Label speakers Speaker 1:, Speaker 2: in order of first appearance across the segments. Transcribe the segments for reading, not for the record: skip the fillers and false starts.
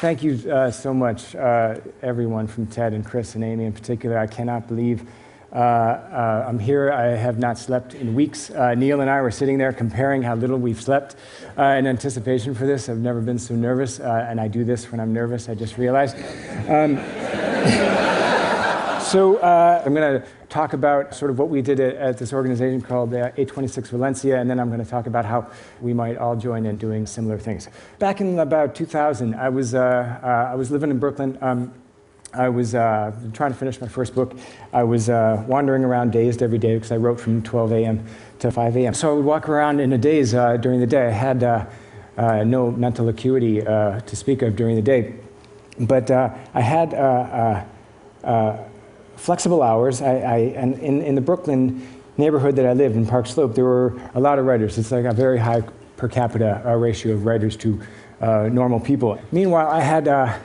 Speaker 1: Thank you so much, everyone from Ted and Chris and Amy in particular. I cannot believe I'm here. I have not slept in weeks. Neil and I were sitting there comparing how little we've slept in anticipation for this. I've never been so nervous, and I do this when I'm nervous, I just realized. So I'm going to talk about sort of what we did at this organization called 826 Valencia, and then I'm going to talk about how we might all join in doing similar things. Back in about 2000, I was living in Brooklyn. I was trying to finish my first book. I was wandering around dazed every day because I wrote from 12 a.m. to 5 a.m. So I would walk around in a daze during the day. I had no mental acuity to speak of during the day, but I had flexible hours. And in the Brooklyn neighborhood that I lived in Park Slope, there were a lot of writers. It's like a very high per capita ratio of writers to normal people. Meanwhile, I had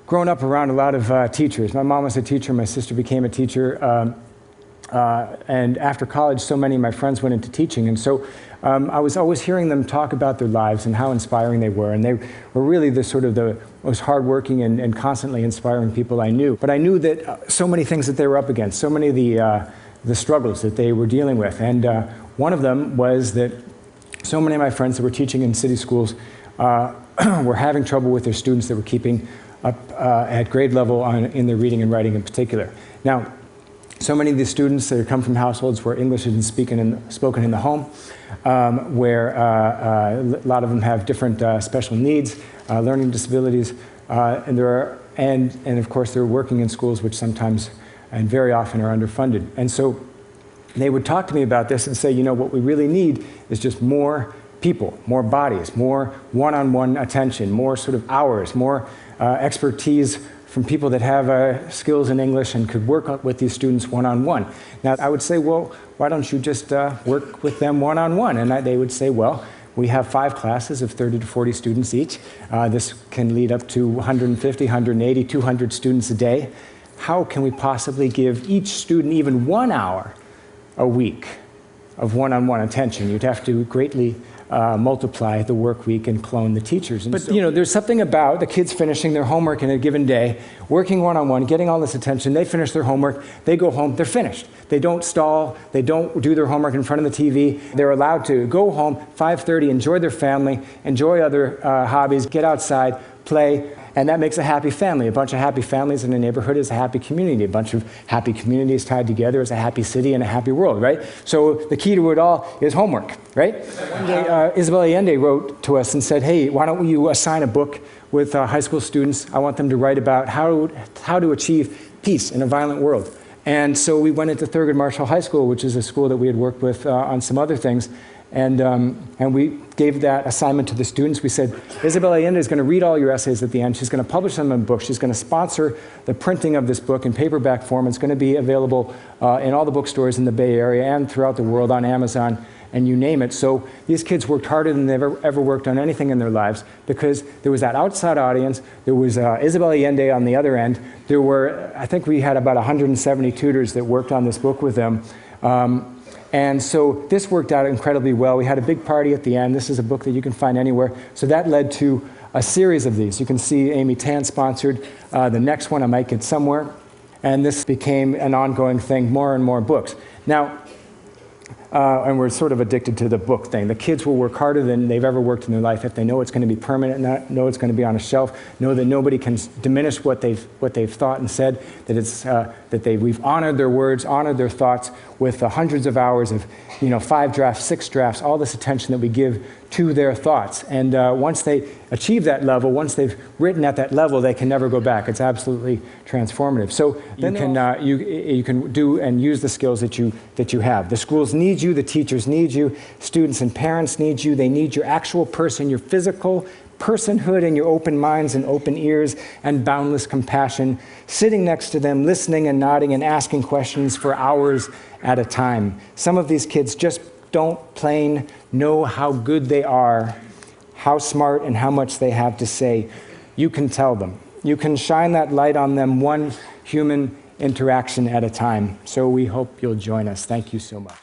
Speaker 1: grown up around a lot of teachers. My mom was a teacher, my sister became a teacher, and after college, so many of my friends went into teaching, and so I was always hearing them talk about their lives and how inspiring they were, and they were really the most hardworking and constantly inspiring people I knew. But I knew that so many things that they were up against, so many of the struggles that they were dealing with, and one of them was that so many of my friends that were teaching in city schools were having trouble with their students that were keeping up at grade level in their reading and writing in particular. Now, so many of these students that come from households where English isn't spoken in the home, where a lot of them have different special needs, learning disabilities, and of course they're working in schools which sometimes and very often are underfunded. And so they would talk to me about this and say, you know, what we really need is just more people, more bodies, more one-on-one attention, more sort of hours, more expertise from people that have skills in English and could work with these students one-on-one. Now, I would say, well, why don't you just work with them one-on-one? And they would say, well, we have 5 classes of 30 to 40 students each. This can lead up to 150, 180, 200 students a day. How can we possibly give each student even 1 hour a week of one-on-one attention? You'd have to greatly multiply the work week and clone the teachers. But you know, there's something about the kids finishing their homework in a given day, working one-on-one, getting all this attention, they finish their homework, they go home, they're finished. They don't stall, they don't do their homework in front of the TV. They're allowed to go home, 5:30, enjoy their family, enjoy other hobbies, get outside, play, and that makes a happy family. A bunch of happy families in a neighborhood is a happy community. A bunch of happy communities tied together is a happy city and a happy world, right? So the key to it all is homework, right? One day, Isabel Allende wrote to us and said, hey, why don't you assign a book with high school students? I want them to write about how to achieve peace in a violent world. And so we went into Thurgood Marshall High School, which is a school that we had worked with on some other things, and we gave that assignment to the students. We said, Isabel Allende is going to read all your essays at the end. She's going to publish them in a book. She's going to sponsor the printing of this book in paperback form. It's going to be available in all the bookstores in the Bay Area and throughout the world on Amazon, and you name it. So these kids worked harder than they've ever worked on anything in their lives because there was that outside audience. There was Isabel Allende on the other end. There were, I think we had about 170 tutors that worked on this book with them. And so this worked out incredibly well. We had a big party at the end. This is a book that you can find anywhere. So that led to a series of these. You can see Amy Tan sponsored the next one. I might get somewhere. And this became an ongoing thing, more and more books. Now, and we're sort of addicted to the book thing. The kids will work harder than they've ever worked in their life if they know it's going to be permanent, know it's going to be on a shelf, know that nobody can diminish what they've thought and said, that we've honored their words, honored their thoughts with hundreds of hours of 5 drafts, 6 drafts, all this attention that we give to their thoughts. And once they achieve that level, once they've written at that level, they can never go back. It's absolutely transformative. So you can do and use the skills that you have. The schools need you, the teachers need you, students and parents need you. They need your actual person, your physical personhood, and your open minds and open ears and boundless compassion, sitting next to them, listening and nodding and asking questions for hours at a time. Some of these kids just don't plain know how good they are, how smart and how much they have to say. You can tell them. You can shine that light on them, one human interaction at a time. So we hope you'll join us. Thank you so much.